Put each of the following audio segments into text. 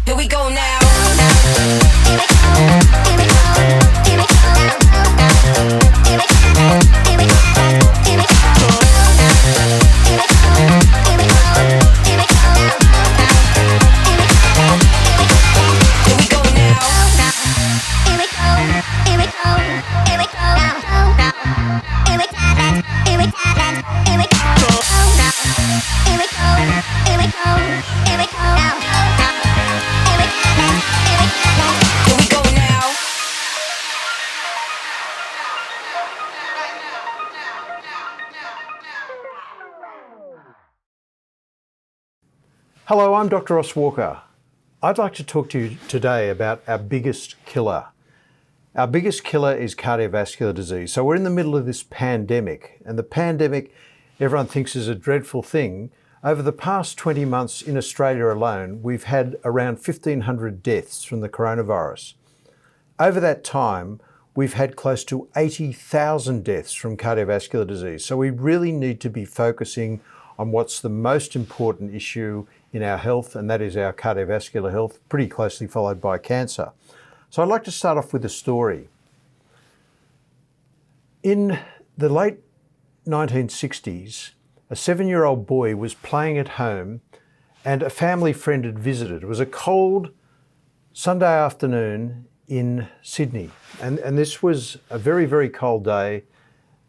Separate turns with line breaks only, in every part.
Here we go now.
Hello, I'm Dr. Ross Walker. I'd like to talk to you today about our biggest killer. Our biggest killer is cardiovascular disease. So we're in the middle of this pandemic, and the pandemic everyone thinks is a dreadful thing. Over the past 20 months in Australia alone, we've had around 1,500 deaths from the coronavirus. Over that time, we've had close to 80,000 deaths from cardiovascular disease. So we really need to be focusing on what's the most important issue in our health, and that is our cardiovascular health, pretty closely followed by cancer. So I'd like to start off with a story. In the late 1960s, a 7-year-old boy was playing at home and a family friend had visited. It was a cold Sunday afternoon in Sydney, and this was a very, very cold day.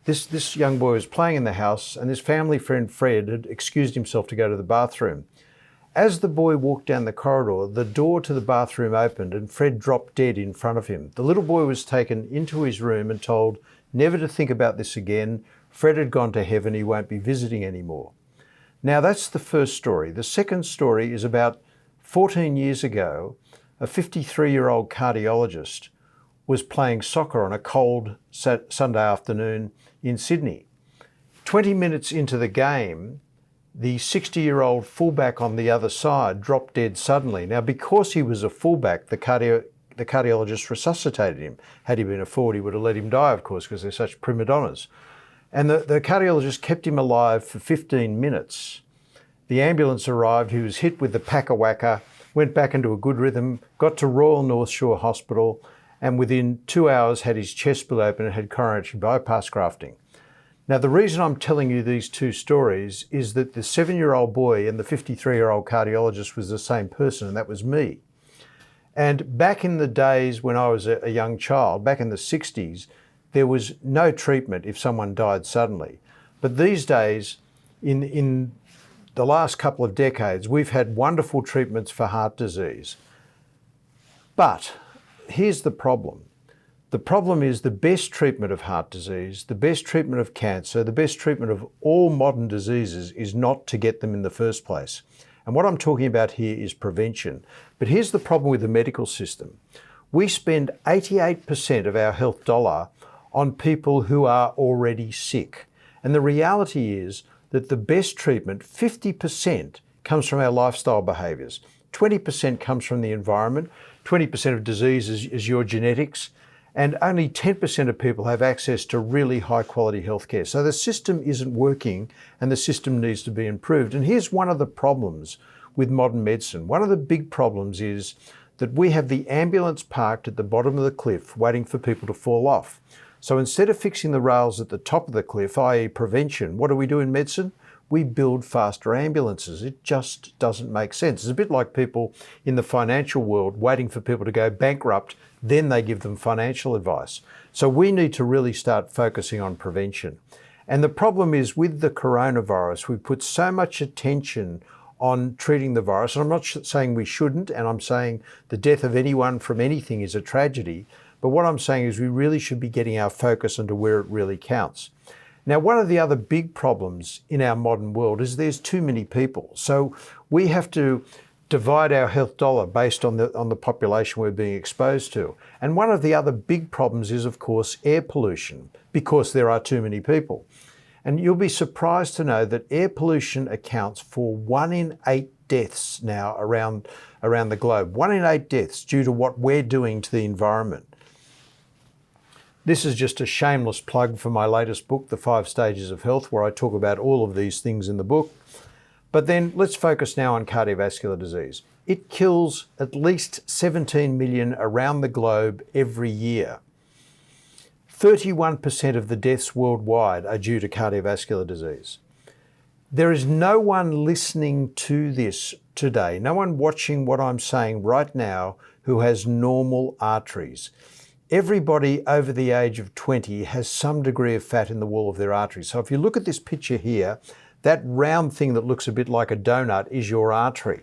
This young boy was playing in the house, and his family friend Fred had excused himself to go to the bathroom. As the boy walked down the corridor, the door to the bathroom opened and Fred dropped dead in front of him. The little boy was taken into his room and told never to think about this again. Fred had gone to heaven, he won't be visiting anymore. Now that's the first story. The second story is about 14 years ago, a 53-year-old cardiologist was playing soccer on a cold Sunday afternoon in Sydney. 20 minutes into the game, the 60-year-old fullback on the other side dropped dead suddenly. Now, because he was a fullback, the cardiologist resuscitated him. Had he been a forward, he would have let him die, of course, because they're such prima donnas. And the cardiologist kept him alive for 15 minutes. The ambulance arrived, he was hit with the packer-whacker, went back into a good rhythm, got to Royal North Shore Hospital, and within 2 hours had his chest split open and had coronary bypass grafting. Now, the reason I'm telling you these two stories is that the 7-year-old boy and the 53-year-old cardiologist was the same person, and that was me. And back in the days when I was a young child, back in the 60s, there was no treatment if someone died suddenly. But these days, in the last couple of decades, we've had wonderful treatments for heart disease. But here's the problem. The problem is the best treatment of heart disease, the best treatment of cancer, the best treatment of all modern diseases is not to get them in the first place. And what I'm talking about here is prevention. But here's the problem with the medical system. We spend 88% of our health dollar on people who are already sick. And the reality is that the best treatment, 50%, comes from our lifestyle behaviours. 20% comes from the environment, 20% of disease is your genetics, and only 10% of people have access to really high quality healthcare. So the system isn't working and the system needs to be improved. And here's one of the problems with modern medicine. One of the big problems is that we have the ambulance parked at the bottom of the cliff waiting for people to fall off. So instead of fixing the rails at the top of the cliff, i.e. prevention, what do we do in medicine? We build faster ambulances. It just doesn't make sense. It's a bit like people in the financial world waiting for people to go bankrupt, then they give them financial advice. So we need to really start focusing on prevention. And the problem is with the coronavirus, we put so much attention on treating the virus. And I'm not saying we shouldn't, and I'm saying the death of anyone from anything is a tragedy. But what I'm saying is we really should be getting our focus onto where it really counts. Now, one of the other big problems in our modern world is there's too many people. So we have to divide our health dollar based on the population we're being exposed to. And one of the other big problems is, of course, air pollution, because there are too many people. And you'll be surprised to know that air pollution accounts for 1 in 8 deaths now around the globe. 1 in 8 deaths due to what we're doing to the environment. This is just a shameless plug for my latest book, The 5 Stages of Health, where I talk about all of these things in the book. But then let's focus now on cardiovascular disease. It kills at least 17 million around the globe every year. 31% of the deaths worldwide are due to cardiovascular disease. There is no one listening to this today, no one watching what I'm saying right now who has normal arteries. Everybody over the age of 20 has some degree of fat in the wall of their arteries. So if you look at this picture here, that round thing that looks a bit like a donut is your artery.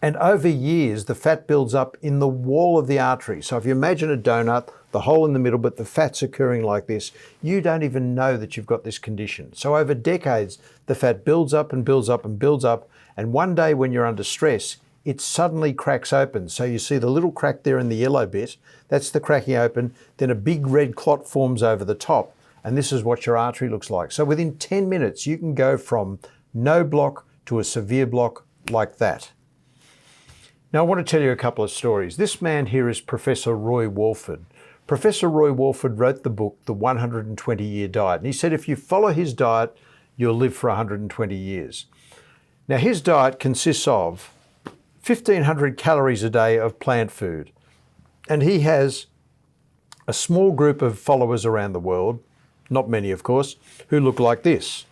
And over years, the fat builds up in the wall of the artery. So if you imagine a donut, the hole in the middle, but the fat's occurring like this, you don't even know that you've got this condition. So over decades, the fat builds up and builds up and builds up. And one day when you're under stress, it suddenly cracks open. So you see the little crack there in the yellow bit, that's the cracking open. Then a big red clot forms over the top. And this is what your artery looks like. So within 10 minutes, you can go from no block to a severe block like that. Now, I want to tell you a couple of stories. This man here is Professor Roy Walford. Professor Roy Walford wrote the book, The 120-Year Diet. And he said if you follow his diet, you'll live for 120 years. Now, his diet consists of 1,500 calories a day of plant food. And he has a small group of followers around the world, not many, of course, who look like this.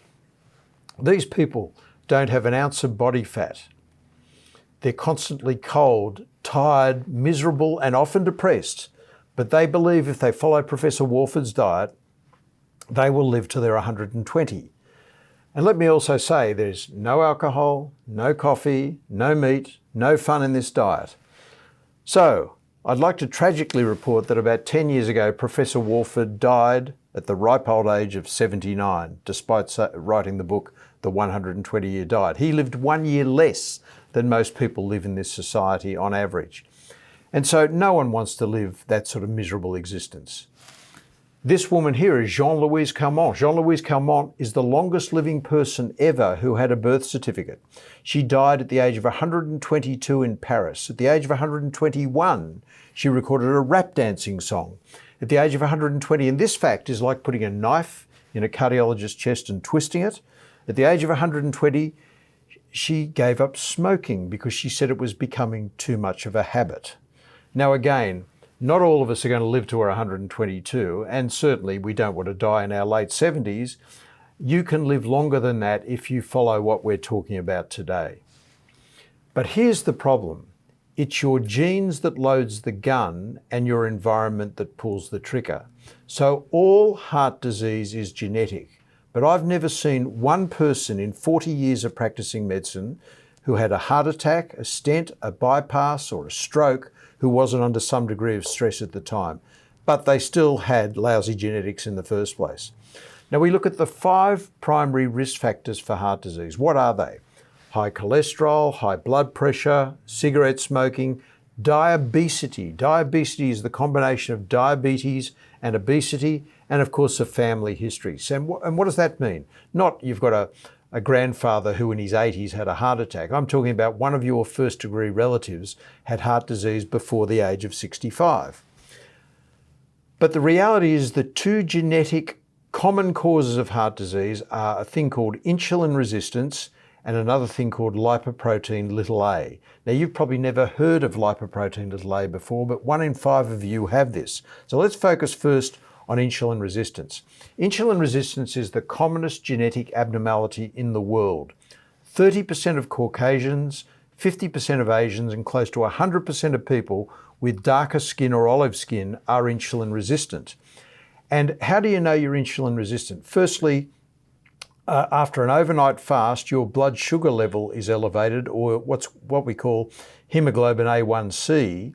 These people don't have an ounce of body fat. They're constantly cold, tired, miserable, and often depressed. But they believe if they follow Professor Walford's diet, they will live to their 120. And let me also say there's no alcohol, no coffee, no meat, no fun in this diet. So I'd like to tragically report that about 10 years ago, Professor Walford died at the ripe old age of 79, despite writing the book, The 120-Year Diet. He lived 1 year less than most people live in this society on average. And so no one wants to live that sort of miserable existence. This woman here is Jean-Louise Calment. Jean-Louise Calment is the longest living person ever who had a birth certificate. She died at the age of 122 in Paris. At the age of 121, she recorded a rap dancing song. At the age of 120, and this fact is like putting a knife in a cardiologist's chest and twisting it. At the age of 120, she gave up smoking because she said it was becoming too much of a habit. Now again, not all of us are going to live to our 122, and certainly we don't want to die in our late 70s. You can live longer than that if you follow what we're talking about today. But here's the problem. It's your genes that loads the gun and your environment that pulls the trigger. So all heart disease is genetic. But I've never seen one person in 40 years of practicing medicine who had a heart attack, a stent, a bypass, or a stroke who wasn't under some degree of stress at the time. But they still had lousy genetics in the first place. Now we look at the 5 primary risk factors for heart disease. What are they? High cholesterol, high blood pressure, cigarette smoking, diabesity. Diabesity is the combination of diabetes and obesity, and of course a family history. So, and what does that mean? Not you've got a grandfather who in his 80s had a heart attack. I'm talking about one of your first degree relatives had heart disease before the age of 65. But the reality is the 2 genetic common causes of heart disease are a thing called insulin resistance and another thing called lipoprotein little a. Now you've probably never heard of lipoprotein little a before, but 1 in 5 of you have this. So let's focus first on insulin resistance. Insulin resistance is the commonest genetic abnormality in the world. 30% of Caucasians, 50% of Asians, and close to 100% of people with darker skin or olive skin are insulin resistant. And how do you know you're insulin resistant? Firstly, after an overnight fast, your blood sugar level is elevated, or what we call hemoglobin A1C,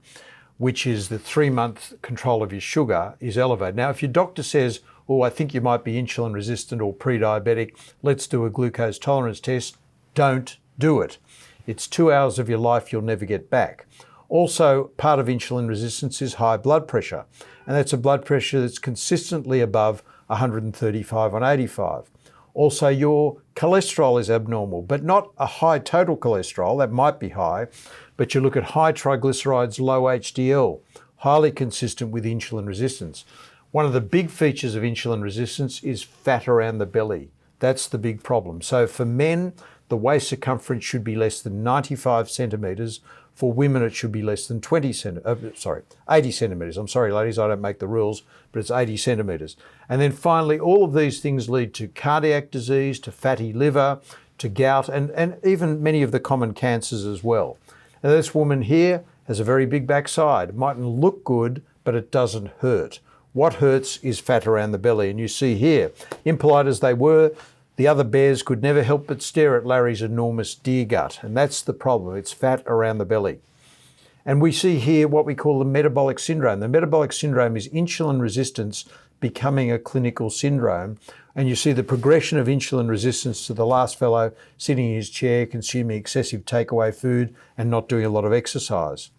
which is the 3-month control of your sugar, is elevated. Now, if your doctor says, oh, I think you might be insulin resistant or pre-diabetic, let's do a glucose tolerance test, don't do it. It's 2 hours of your life you'll never get back. Also, part of insulin resistance is high blood pressure, and that's a blood pressure that's consistently above 135/85. Also, your cholesterol is abnormal, but not a high total cholesterol, that might be high, but you look at high triglycerides, low HDL, highly consistent with insulin resistance. One of the big features of insulin resistance is fat around the belly. That's the big problem. So for men, the waist circumference should be less than 95 centimetres. For women, it should be less than 80 centimetres. I'm sorry, ladies, I don't make the rules, but it's 80 centimetres. And then finally, all of these things lead to cardiac disease, to fatty liver, to gout, and even many of the common cancers as well. Now, this woman here has a very big backside. It mightn't look good, but it doesn't hurt. What hurts is fat around the belly. And you see here, impolite as they were, the other bears could never help but stare at Larry's enormous deer gut. And that's the problem. It's fat around the belly. And we see here what we call the metabolic syndrome. The metabolic syndrome is insulin resistance becoming a clinical syndrome. And you see the progression of insulin resistance to the last fellow sitting in his chair, consuming excessive takeaway food and not doing a lot of exercise.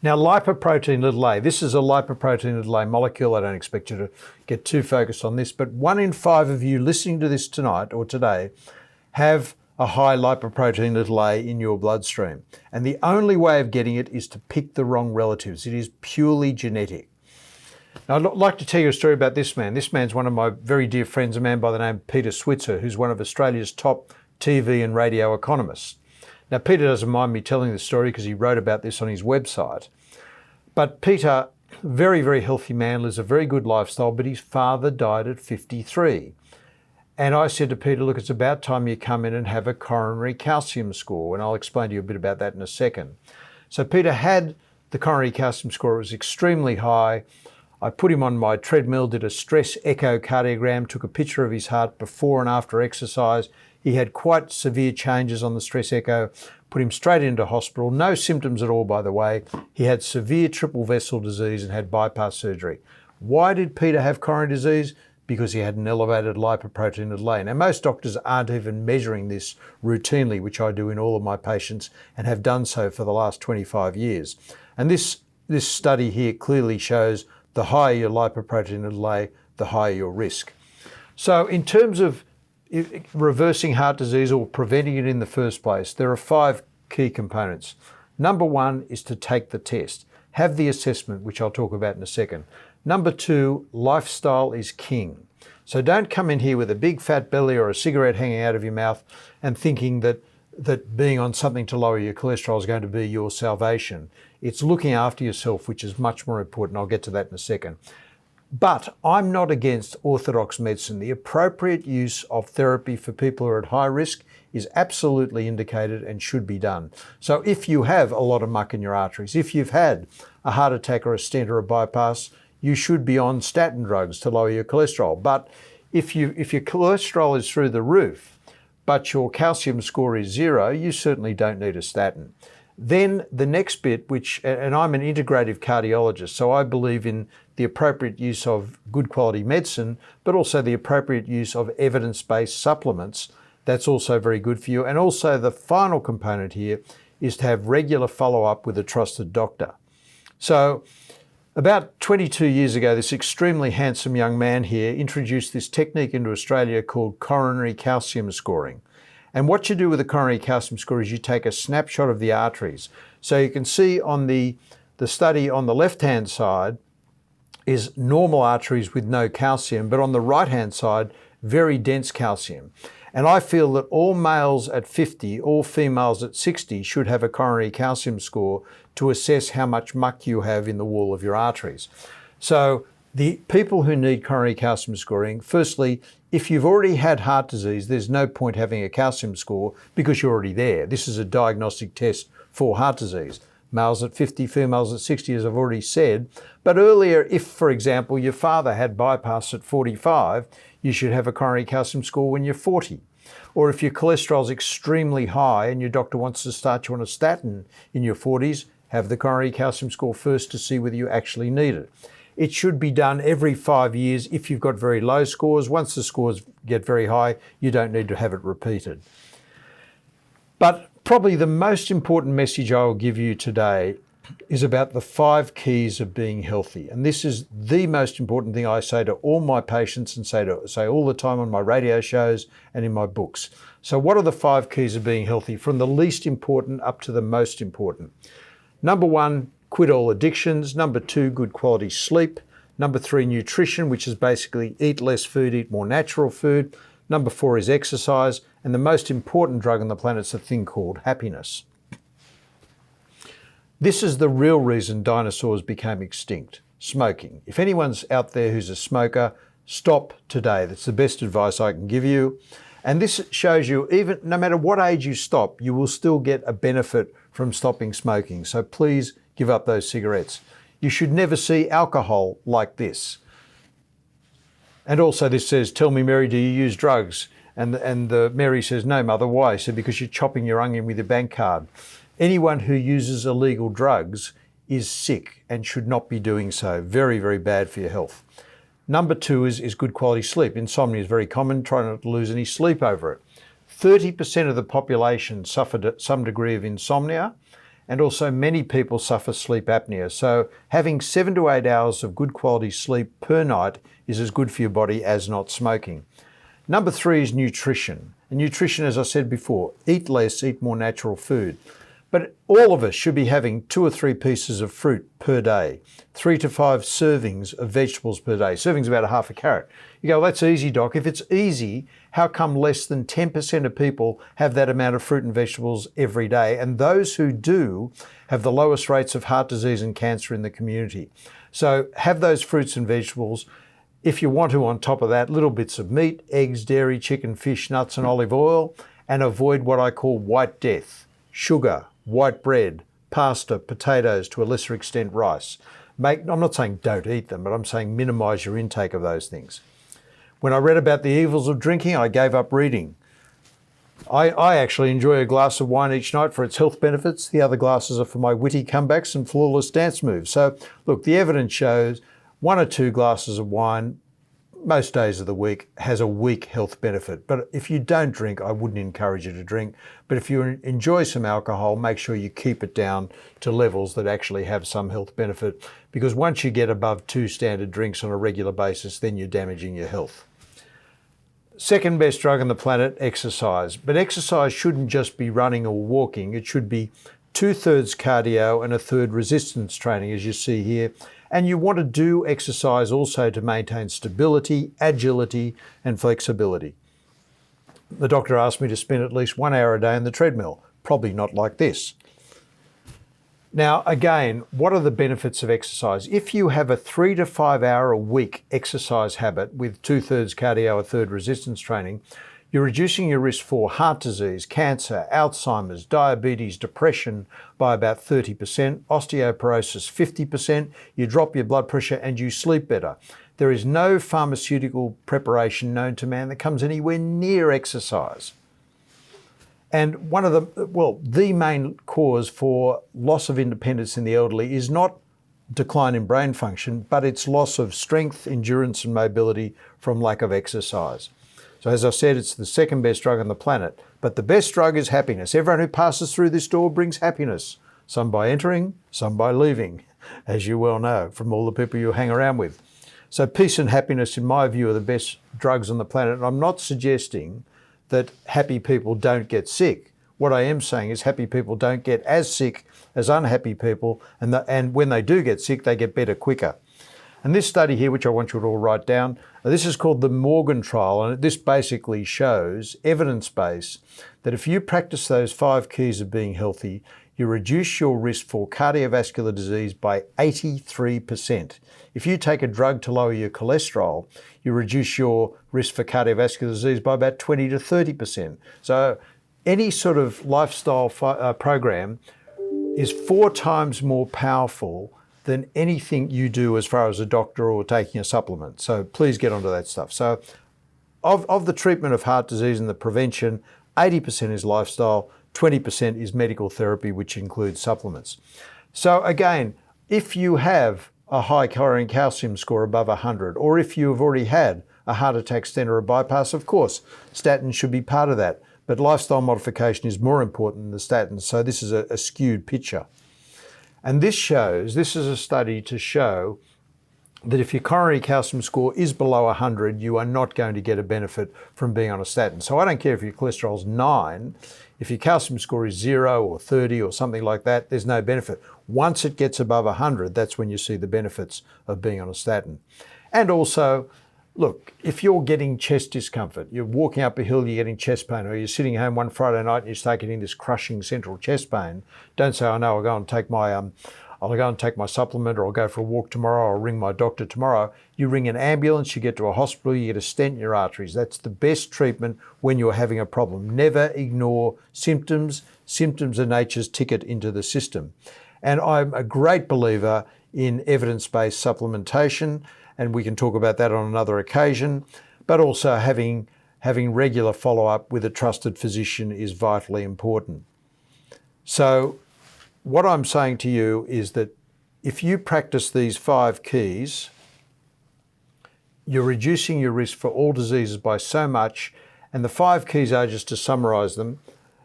Now, lipoprotein a, this is a lipoprotein a molecule. I don't expect you to get too focused on this, but 1 in 5 of you listening to this tonight or today have a high lipoprotein a in your bloodstream. And the only way of getting it is to pick the wrong relatives. It is purely genetic. Now, I'd like to tell you a story about this man. This man's one of my very dear friends, a man by the name of Peter Switzer, who's one of Australia's top TV and radio economists. Now, Peter doesn't mind me telling the story because he wrote about this on his website. But Peter, very, very healthy man, lives a very good lifestyle, but his father died at 53. And I said to Peter, look, it's about time you come in and have a coronary calcium score. And I'll explain to you a bit about that in a second. So Peter had the coronary calcium score. It was extremely high. I put him on my treadmill, did a stress echocardiogram, took a picture of his heart before and after exercise. He had quite severe changes on the stress echo, put him straight into hospital. No symptoms at all, by the way. He had severe triple vessel disease and had bypass surgery. Why did Peter have coronary disease? Because he had an elevated lipoprotein a. Now, most doctors aren't even measuring this routinely, which I do in all of my patients and have done so for the last 25 years. And this study here clearly shows the higher your lipoprotein a, the higher your risk. So in terms of reversing heart disease or preventing it in the first place, there are 5 key components. Number 1 is to take the test. Have the assessment, which I'll talk about in a second. Number 2, lifestyle is king. So don't come in here with a big fat belly or a cigarette hanging out of your mouth and thinking that being on something to lower your cholesterol is going to be your salvation. It's looking after yourself, which is much more important. I'll get to that in a second. But I'm not against orthodox medicine. The appropriate use of therapy for people who are at high risk is absolutely indicated and should be done. So if you have a lot of muck in your arteries, if you've had a heart attack or a stent or a bypass, you should be on statin drugs to lower your cholesterol. But if your cholesterol is through the roof, but your calcium score is 0, you certainly don't need a statin. Then the next bit, and I'm an integrative cardiologist, so I believe in the appropriate use of good quality medicine, but also the appropriate use of evidence-based supplements. That's also very good for you. And also the final component here is to have regular follow-up with a trusted doctor. So about 22 years ago, this extremely handsome young man here introduced this technique into Australia called coronary calcium scoring. And what you do with the coronary calcium score is you take a snapshot of the arteries. So you can see on the study on the left-hand side is normal arteries with no calcium, but on the right-hand side, very dense calcium. And I feel that all males at 50, all females at 60 should have a coronary calcium score to assess how much muck you have in the wall of your arteries. So the people who need coronary calcium scoring, firstly, if you've already had heart disease, there's no point having a calcium score because you're already there. This is a diagnostic test for heart disease. Males at 50, females at 60, as I've already said. But earlier, if, for example, your father had bypass at 45, you should have a coronary calcium score when you're 40. Or if your cholesterol is extremely high and your doctor wants to start you on a statin in your 40s, have the coronary calcium score first to see whether you actually need it. It should be done every 5 years if you've got very low scores. Once the scores get very high, you don't need to have it repeated. But probably the most important message I will give you today is about the 5 keys of being healthy. And this is the most important thing I say to all my patients and say all the time on my radio shows and in my books. So what are the 5 keys of being healthy, from the least important up to the most important? Number 1, quit all addictions. Number 2, good quality sleep. Number 3, nutrition, which is basically eat less food, eat more natural food. Number 4 is exercise. And the most important drug on the planet is a thing called happiness. This is the real reason dinosaurs became extinct: smoking. If anyone's out there who's a smoker, stop today. That's the best advice I can give you. And this shows you, even no matter what age you stop, you will still get a benefit from stopping smoking. So please give up those cigarettes. You should never see alcohol like this. And also this says, "Tell me, Mary, do you use drugs?" And Mary says, "No, Mother." Why? So because you're chopping your onion with your bank card. Anyone who uses illegal drugs is sick and should not be doing so. Very, very bad for your health. Number 2 is good quality sleep. Insomnia is very common. Try not to lose any sleep over it. 30% of the population suffered some degree of insomnia, and also many people suffer sleep apnea. So having 7 to 8 hours of good quality sleep per night is as good for your body as not smoking. Number 3 is nutrition. And nutrition, as I said before, eat less, eat more natural food. But all of us should be having 2 or 3 pieces of fruit per day, 3 to 5 servings of vegetables per day. Serving's about a half a carrot. You go, "Well, that's easy, Doc." If it's easy, how come less than 10% of people have that amount of fruit and vegetables every day? And those who do have the lowest rates of heart disease and cancer in the community. So have those fruits and vegetables. If you want to, on top of that, little bits of meat, eggs, dairy, chicken, fish, nuts and olive oil, and avoid what I call white death: sugar, white bread, pasta, potatoes, to a lesser extent rice. I'm not saying don't eat them, but I'm saying minimise your intake of those things. When I read about the evils of drinking, I gave up reading. I actually enjoy a glass of wine each night for its health benefits. The other glasses are for my witty comebacks and flawless dance moves. So look, the evidence shows 1 or 2 glasses of wine most days of the week has a weak health benefit. But if you don't drink, I wouldn't encourage you to drink. But if you enjoy some alcohol, make sure you keep it down to levels that actually have some health benefit, because once you get above 2 standard drinks on a regular basis, then you're damaging your health. Second best drug on the planet, exercise. But exercise shouldn't just be running or walking. It should be 2/3 cardio and 1/3 resistance training, as you see here. And you want to do exercise also to maintain stability, agility, and flexibility. The doctor asked me to spend at least 1 hour a day on the treadmill. Probably not like this. Now, again, what are the benefits of exercise? If you have a 3 to 5 hour a week exercise habit with 2/3 cardio, 1/3 resistance training, you're reducing your risk for heart disease, cancer, Alzheimer's, diabetes, depression by about 30%, osteoporosis 50%, you drop your blood pressure and you sleep better. There is no pharmaceutical preparation known to man that comes anywhere near exercise. And one of the main cause for loss of independence in the elderly is not decline in brain function, but it's loss of strength, endurance and mobility from lack of exercise. So as I said, it's the second best drug on the planet, but the best drug is happiness. Everyone who passes through this door brings happiness, some by entering, some by leaving, as you well know from all the people you hang around with. So peace and happiness, in my view, are the best drugs on the planet. And I'm not suggesting that happy people don't get sick. What I am saying is happy people don't get as sick as unhappy people, and when they do get sick, they get better quicker. And this study here, which I want you to all write down, this is called the Morgan trial, and this basically shows, evidence-based, that if you practice those 5 keys of being healthy, you reduce your risk for cardiovascular disease by 83%. If you take a drug to lower your cholesterol, you reduce your risk for cardiovascular disease by about 20 to 30%. So any sort of lifestyle program is 4 times more powerful than anything you do as far as a doctor or taking a supplement. So please get onto that stuff. So of the treatment of heart disease and the prevention, 80% is lifestyle, 20% is medical therapy, which includes supplements. So again, if you have a high chlorine calcium score above 100, or if you have already had a heart attack, stent or a bypass, of course, statins should be part of that. But lifestyle modification is more important than the statins. So this is a skewed picture. And this is a study to show that if your coronary calcium score is below 100, you are not going to get a benefit from being on a statin. So I don't care if your cholesterol's 9, if your calcium score is 0 or 30 or something like that, there's no benefit. Once it gets above 100, that's when you see the benefits of being on a statin. And also, look, if you're getting chest discomfort, you're walking up a hill, you're getting chest pain, or you're sitting home one Friday night and you start getting this crushing central chest pain, don't say, oh no, I'll go and take my supplement, or I'll go for a walk tomorrow, or I'll ring my doctor tomorrow. You ring an ambulance, you get to a hospital, you get a stent in your arteries. That's the best treatment when you're having a problem. Never ignore symptoms. Symptoms are nature's ticket into the system. And I'm a great believer in evidence-based supplementation, and we can talk about that on another occasion, but also having regular follow-up with a trusted physician is vitally important. So what I'm saying to you is that if you practice these 5 keys, you're reducing your risk for all diseases by so much. And the 5 keys are, just to summarize them: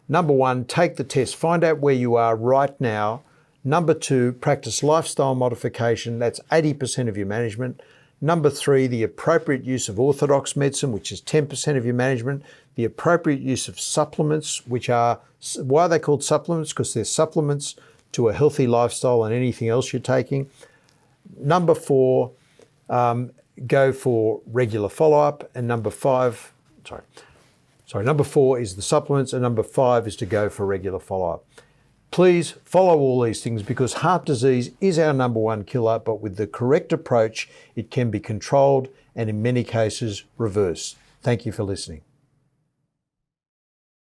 number 1, take the test, find out where you are right now. Number 2, practice lifestyle modification, that's 80% of your management. Number 3, the appropriate use of orthodox medicine, which is 10% of your management. The appropriate use of supplements, which are, why are they called supplements? Because they're supplements to a healthy lifestyle and anything else you're taking. Number 4, go for regular follow-up. And number 4 is the supplements, and number 5 is to go for regular follow-up. Please follow all these things, because heart disease is our number 1 killer, but with the correct approach, it can be controlled and in many cases reversed. Thank you for listening.